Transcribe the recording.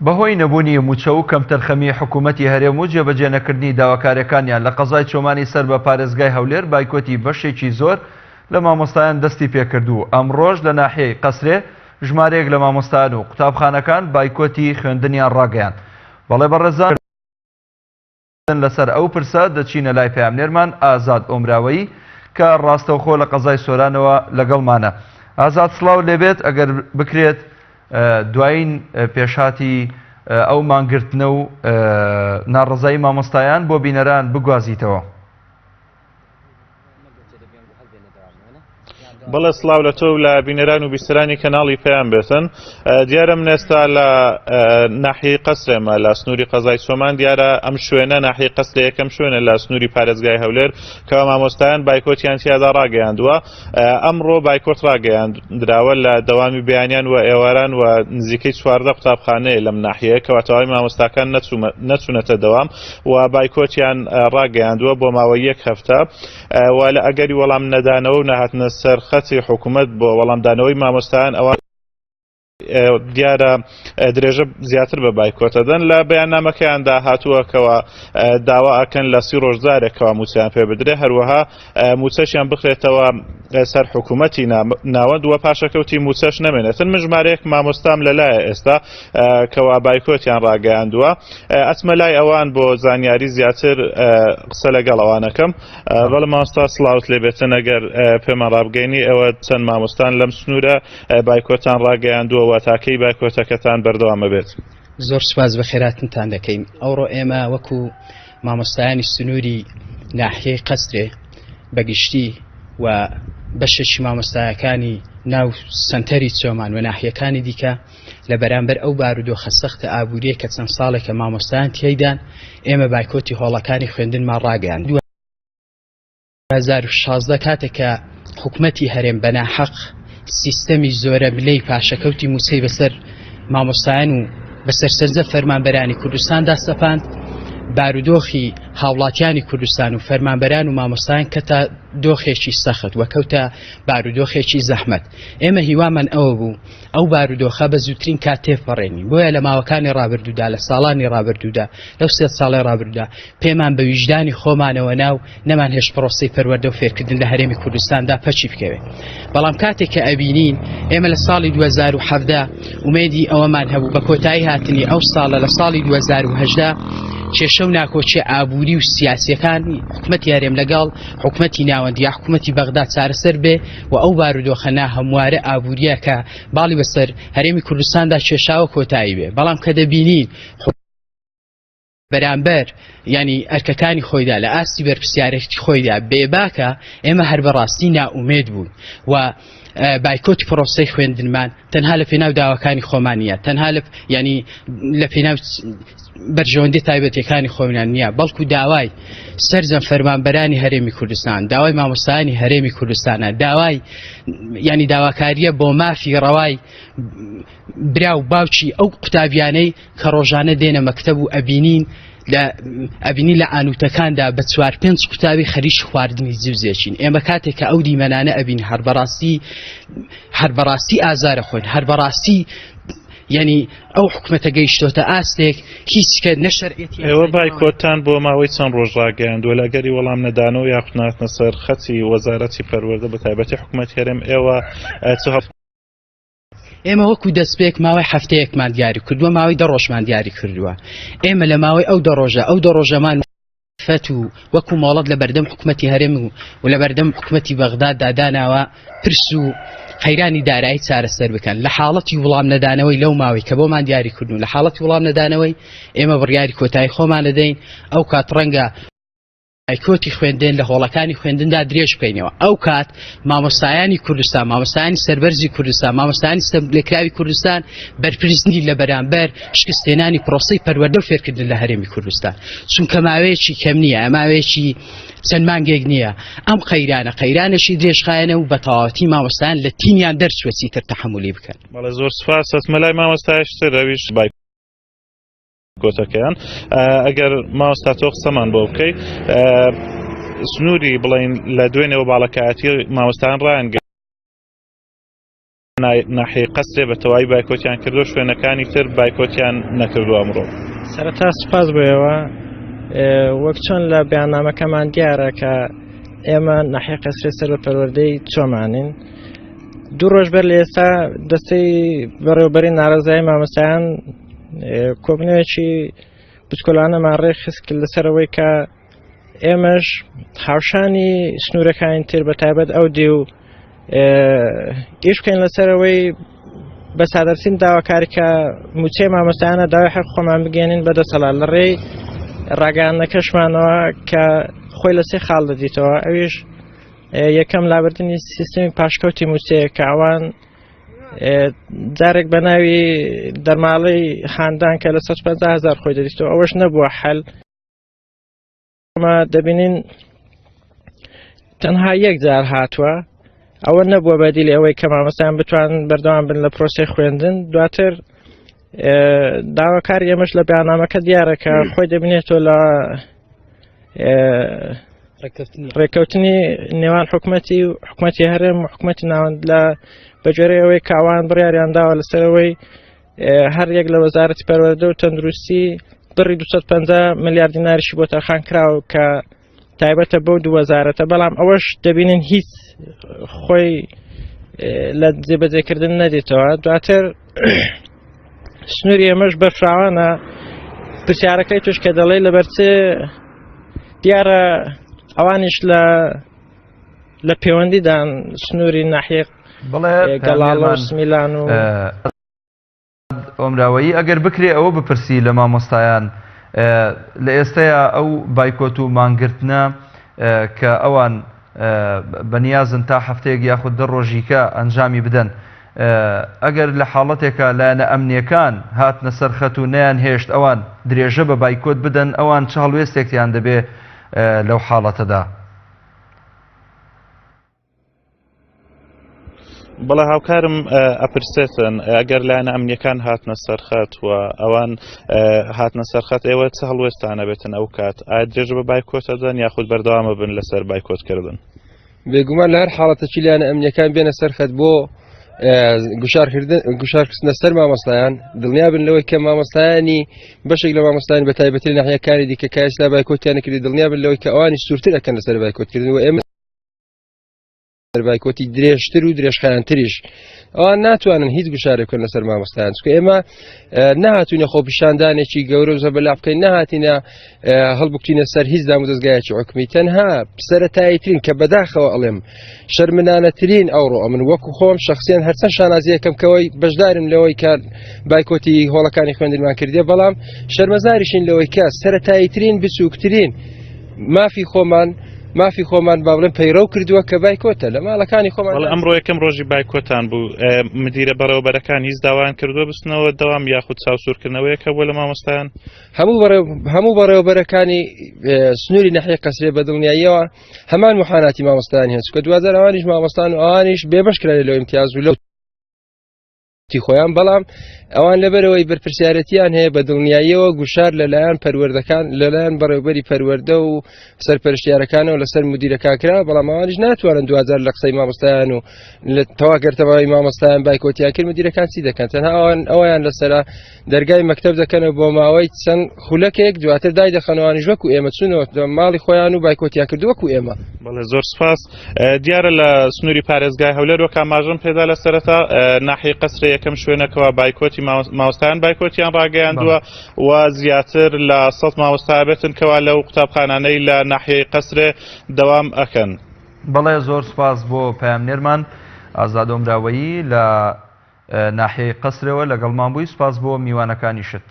بەهۆی نەبوونی موچە و کەمتەرخەمی حکوومەتی هەرێم و جێبەجێنەکردنی داواکاریەکانیان لە قەزای چۆمانی سەر بە پارێزگای هەولێر بایکۆتی بەشێکی زۆر لە مامۆستایان دەستی پێکردو. ئەمڕۆژ لە ناحیەی قەسرێ ژمارەیەک لە مامۆستایان و قوتابخانەکان بایکۆتی خوێندنیان ڕاگەیاند. بەڵێ بەڕێزان لەسەر ئەو پرسە دەچینە لای پەیامنێرمان ئازاد ئۆمراوەیی کە ڕاستەوخۆ لە قەزای سۆرانەوە لەگەڵمانە. ئازاد سڵاو لێبێت، ئەگەر بکرێت دوایین پێشاتی ئەو مانگرتنە و ناڕزایی مامۆستایان بۆ بینەران بگوازیتەوە. بەڵێ سڵاو لە تۆ و لە بینەران و بیسترانی کەناڵی پێیان بێتن. دیارە من ئێستا لە ناحیەی قەسرێمە لە سنووری قەزای چۆمان. دیارە ئەم شوێنە ناحیەی قەسرە یەکەم شوێنە لە سنووری پارێزگای هەولێر کەوا مامۆستایان بایکۆتیان تیادا ڕاگەیاندووە. ئەمڕۆ بایکۆت ڕاگەیاندراوە لە دەوامی بەیانیان و ئێواران و نزیکەی 14 قوتابخانەیە لەم ناحیەیە کەوا تەواوی مامۆستاکان نەچوونەتە دەوام و بایکۆتیان ڕاگەیاندووە بۆ ماوەی 1 هەفتە و لە ئەگەری وەڵام نەدانەوە و نەهاتنە سەر خەتی حکوومەت بۆ وەڵامدانەوەی مامۆستایان ئەوە دیارە درێژە زیاتر بە بایکۆتە دەن. لە بەیاننامەکەیاندا هاتووەکەوە داوا ئەکەن لە 30 ڕۆژدارێکەوە موچەیان پێ بدرێ، هەروەها موچەشیان بخرێتەوە سەر حکوومەتی ناوەند وە پاشەکەوتی موچەش نەمێنێتن. من ژمارەیەک مامۆستام لەلایە ئێستا کەوا بایکۆتیان ڕاگەیاندووە. ئەچمە لای ئەوان بۆ زانیاری زیاتر قسە لەگەڵ ئەوانەکەم. بەڵێ مامۆستا سڵاوت لێبێتن، ئەگەر پێمان ڕابگەینی ئەوە چەند مامۆستان لەم سنوورە بایکۆتان ڕاگەیاندووە و تاکەی بایکۆتەکەتان بەردەوامە بێت. زۆر سوپاس بە خێراتنتان دەکەین. ئەوڕۆ ئێمە وەکو مامۆستایانی سنووری ناحیەی قەسرێ بەگشتی و بەشێکی مامۆستایەکانی ناو سنتەری چۆمان و ناحیەکانی دیکە لە بەرامبەر ئەو بارودۆخە سەختە ئابووریە کە چەند ساڵێکە مامۆستایان تێیدان ئێمە بایکۆتی هۆڵەکانی خوێندنمان ڕاگەیاند. 2016 کاتێکە حکوومەتی هەرێم بەناحەق سیستەمی زۆرە بلەی پاشەکەوتی موچەی بەسەر مامۆستایان و بەسەر سەرجە فەرمانبەرانی کوردستاندا سەپاند، بارودۆخی هاوڵاتیانی کوردستان و فەرمانبەران و مامۆستایان کەتە دۆخێکی سەخت وەکەوتە بارودۆخێکی زەحمەت. ئێمە هیوامان ئەوە بوو ئەو بارودۆخە بە زووترین کات تێپەڕێنی. بۆیە لە ماوەکانی ڕابردوودا لە ساڵانی ڕابردوودا لەو 3 ساڵی ڕابردوودا پێمان بە ویژدانی خۆمانەوە ناو نەمان هێش پرۆسەی پەروەردە و فێرکردن لە هەرێمی کوردستاندا پەچی بکەوێت. بەڵام کاتێککە ئەبینین ئێمە لە ساڵی 2017 ومێدی ئەوەمان هەبوو بە کۆتایی هاتنی ئەو ساڵە لە ساڵی 2018 کێشە و ناکۆچێ ئابووری و سیاسیەکانی حکوومەتی هەرێم لەگەڵ حکوومەتی ناوەندی یا حکوومەتی بەغداد چارەسەر بێ و ئەو بارودۆخە هەموارە ئابووریە کە باڵی بەسەر هەرێمی کوردستاندا کێشاوە کۆتایی بێ. بەڵام کە دەبینین بەرامبەر ینی ئەرکەکانی خۆیدا لە ئاستی بەرپرسیارەتی خۆیدا بێباکە ئێمە هەر بەڕاستی ناومێد بوون و بایکۆتی پرۆسەی خوێندنمان تەنها لە پێناو داواکانی خۆمانیە، تەنها ینی لە پێناو بەرژەوەندی تایبەتیەکانی خۆمیان نییە، بەڵکو داوای سەرجەم فەرمانبەرانی هەرێمی کوردستان، داوای مامۆستایانی هەرێمی کوردستانە، داوای ینی داواکاریە بۆ مافی ڕەوای برا و باوکی ئەو قوتابیانەی کە ڕۆژانە دێنە مەکتەب و ئەبینی لە ئانوتەکاندا بە 4-5 قوتابی خەریکی خواردنی جوزێکین. ئێمە کاتێککە ئەو دیمەنانە ئەبین هەربەڕاستی ئازارە خۆین، هەربەڕاستی ینی ئەو حکوومەتە گەیشتۆتە ئاستێک هیچکە نەشەرێتی. ئێوە بایکۆتان بۆ ماوەی چەند ڕۆژ ڕاگەیاندووە لە ئەگەری وەڵام نەدانەوە یاخود نهاتنە سەر خەتی وەزارەتی پەروەردە بە تایبەتی حکوومەتی هەرێم ئێوە ئێمە وەکو دەستپێک ماوەی هەفتەیەکمان دیاری کردووە، ماوەی 10 ڕۆژمان دیاری کردووە. ئێمە لە ماوەی ئەو 10 ڕۆژەمان فەت و وەکو مۆڵەت لە بەردەم حکوومەتی هەرێم و لە بەردەم حکوومەتی بەغداد داداناوە پرس و خەیرانی دارایی چارەسەر بکەن. لە حاڵەتی وڵام نەدانەوەی لەو ماوەی کە بۆمان دیاری کردوون لە حاڵەتی وڵام نەدانەوەی ئێمە بڕیاری کۆتایی خۆمان دەدەین ئەو کات ڕەنگە بایکۆتی خوێندن لە هۆڵەکانی خوێندندا درێژ بکەینەوە. ئەو کات مامۆستایانی کوردستان، مامۆستایانی سەربەرزی کوردستان، مامۆستایانی سەرلێکراوی کوردستان بەرپرسنی لە بەرامبەر شکستێنانی پرۆسەی پەروەردە و فێرکردن لە هەرێمی کوردستان، چونکە ماوەیەکی کەم نییە، ماوەیەکی چەند مانگێک نییە. ئەم قەیرانێکی درێژخایەنە و بە تەواوەتی مامۆستایان لە تینیان دەرچوە چیتر تەحمولی بکەن. بەڵێ زۆر سوپاس. ئەچمە لای مامۆستایشتر ئەویش گۆتەکەیان. ئەگەر مامۆستا تۆ قسەمان بۆ بکەی سنووری بڵین لە دوێنێەوە باڵەکایەتی مامۆستایان ڕایان ناحیەی قەسرێ بە تەواوی بایکۆتیان کردو، شوێنەکانی تر بایکۆتیان نەکردو ئەمڕۆ. سەرەتا سوپاس بۆیەوە، وەک چۆن لە بەیاننامەکەمان دیارە کە ئێمە ناحیەی قەسرێ سەر بە پەروەردەی چۆمانین. دوو ڕۆژ بەر لە ئێستا دەستەی بەڕێوەبەری ناڕەزایی مامۆستایان کۆبنەوەیەکی بچکۆلانەمان ڕێخست کرد لەسەرەوەی کە ئێمەش هاوشانی سنوورەکانی تر بە تایبەت ئەو دی و ئیش بکەین لەسەرەوەی بە سادەرچین داواکاری کە موچەی مامۆستایانە داوای حەق خۆمان بگەێنین بەدەسەڵات لە ڕێی ڕاگەیاندنەکەشمانەوە کە خۆی لە سێ خاڵ دەدیتەوە. ئەویش یەکەم لابردنی سیستمی پاشکەوتی موچەیە کە ئەوان جارێک بە ناوی دەرماڵەی خاندان کە لە 150,000 خۆی دەدیتەوە، ئەوەش نەبووە حەل. دەبینین تەنها یەک جار هاتووە، ئەوە نەبووە بەدیلی ئەوەی کە مامۆستایان بتوان بەردەوام بن لە پرۆسی خوێندن. دواتر داواکار ئێمەش لە بەیاننامەکە دیارە کە خۆی دەبینێتەوە لە ڕێکەوتنی نێوان حکوومەتی و حکوومەتی هەرێم و حکوومەتی ناوەند لە بەجێرەی ئەوەی کە ئەوان بڕیاریان داوە لەسەرەوەی هەر یەک لە وەزارەتی پەروەردە و تەندروستی بڕی 250 ملیار دیناریشی بۆ تەرخان کراوە کە تایبەتە بەو دوو وەزارەتە. بەڵام ئەوەش دەبینین هیچ خۆی لە جێبەجێکردن نەدێتەوە. دواتر سنووری ئێمەش بەرفراوانە پرسیارەکەی توش کە دەڵێ لەبەرچێ دیارە ئەوانیش لە پەیوەندیدان سنووری ناحیە گەڵاڵ و سمیلان و ئۆمراوەیی ئەگەر بکرێ ئەوە بپرسی لە مامۆستایان لە ئێستەیە ئەو بایکۆت و مانگرتنە کە ئەوان بەنیازن تا هەفتەیەک یاخود 10 ڕۆژیکە ئەنجامی بدەن، ئەگەر لە حاڵەتێکە لایەنە ئەمنیەکان هاتنە سەرخەت و نەیان هێشت ئەوان درێژە بە بایکۆت بدەن، ئەوان چ هەڵوێستێکیان دەبێ لەو حاڵەتەدا؟ بەڵێ هاوکارم ئەپرسێتن ئەگەر لایەنە ئەمنیەکان هاتنە سەرخەت و ئەوان هاتنە سەرخەت ئێوە چه هەڵوێستانە بێتن ئەو کات؟ ئایا درێژە بە بایکۆت دەدەن یاخود بەردەوامە بن لەسەر بایکۆتکردن؟ بێگومان لە هەر حاڵەتێکی لایەنە ئەمنیەکان بێنە سەرخەت بۆ گوشارکردنە سەر مامۆستایان، دڵنیا بن لەوەی کە مامۆستایانی بەشێک لە مامۆستایان بە تایبەتی لە ناحیەکانی دیکە کە ئێستا بایکۆتیان کردی، دڵنیا بن لەوەی کە ئەوانی سوورتر ئەکەن لەسەر بایکۆتکردن و ئێمە بایکۆتی درێژتر و درێژخایەنتریش ئەوان ناتوانن هیچ گوشارێک بکەن لەسەر مامۆستایان، چونکە ئێمە نەهاتوونە خۆپیشاندانێکی گەورە و زەبەلا بکەین، نەهاتینە هەڵبکتینە سەر هیچ دام و دەستگایەکی حکومی، تەنها سەرەتاییترین کە بەداخەوە ئەڵێم شەرمنانەترین ئەوڕۆ من وەکو خۆم شەخسیان هەرچەند شانازیەکەم کەوەی بەشدارم لەوەی کە بایکۆتی هۆڵەکانی خوێندنمان کردێ، بەڵام شەرمەزاریشین لەوەی کە سەرەتاییترین بچووکترین مافی خۆمان با بڵێن پەیڕەو کردووە کە بایکۆتە لە ماڵەکانی خۆمان. ئەمڕۆ یەکەم ڕۆژی بایکۆتان بوو، مدیرە بەڕێوەبەرەکان هیچ داوایان کردووە بستنەوە دەوام یاخود چاوسوورکردنەوەیەکە بۆ لە مامۆستایان؟ هەموو بەڕێوەبەرەکانی سنووری ناحیە قەسرێ بە دڵنیاییەوە هەمان موحاناتی مامۆستایان هێن، چونکە دوازار ئەوانیش مامۆستان و ئەوانیش بێبەش کرا لەو ئیمتیاز و لەو خۆیان، بەڵام ئەوان لەبەرەوەی بەرپرسیارەتیان هەیە بە دڵنیاییەوە گوشار لەلایەن پەروەردەکان لەلایەن بەڕێوەبەری پەروەردە و سەرپەرشتیارەکانەوە لەسەر مدیرەکان کرا، بەڵام ئەوانیش ناتوانن دوازار لە قسەی مامۆستایان و لە تەواگەرتەوەی مامۆستایان بایکۆتیان کرد مدیرەکان چی دەکەن؟ تەنها ئەویان لەسەرا دەرگای مەکتەب دەکەنەوە بۆ ماوەی چەند خولەکێک، دواتر دای دەخەنەوەیانیش وەکو ئێمە چوونەوە ماڵی خۆیان و بایکۆتیان کرد وەکو ئێمە. بەڵێ زۆر سپاس. دیارە لە سنووری پارێزگای هەولێر وەک ئاماژەم پێدا لە سەرەتا ناحیەی قەسرێ یەکەم شوێنەکەوە بایکۆتی مامۆستایان بایکۆتیان ڕاگەیاندووە و زیاتر لە 100 مامۆستا بێتن کەوا لەو قوتابخانانەی لە ناحیەی قەسرێ دەوام ئەکەن. بەڵێ زۆر سپاس بۆ پەیامنێرمان ئازاد ئۆمراوەیی لە ناحیەی قەسرەوە لەگەڵمان بووی، سپاس بۆ میوانەکانی شت.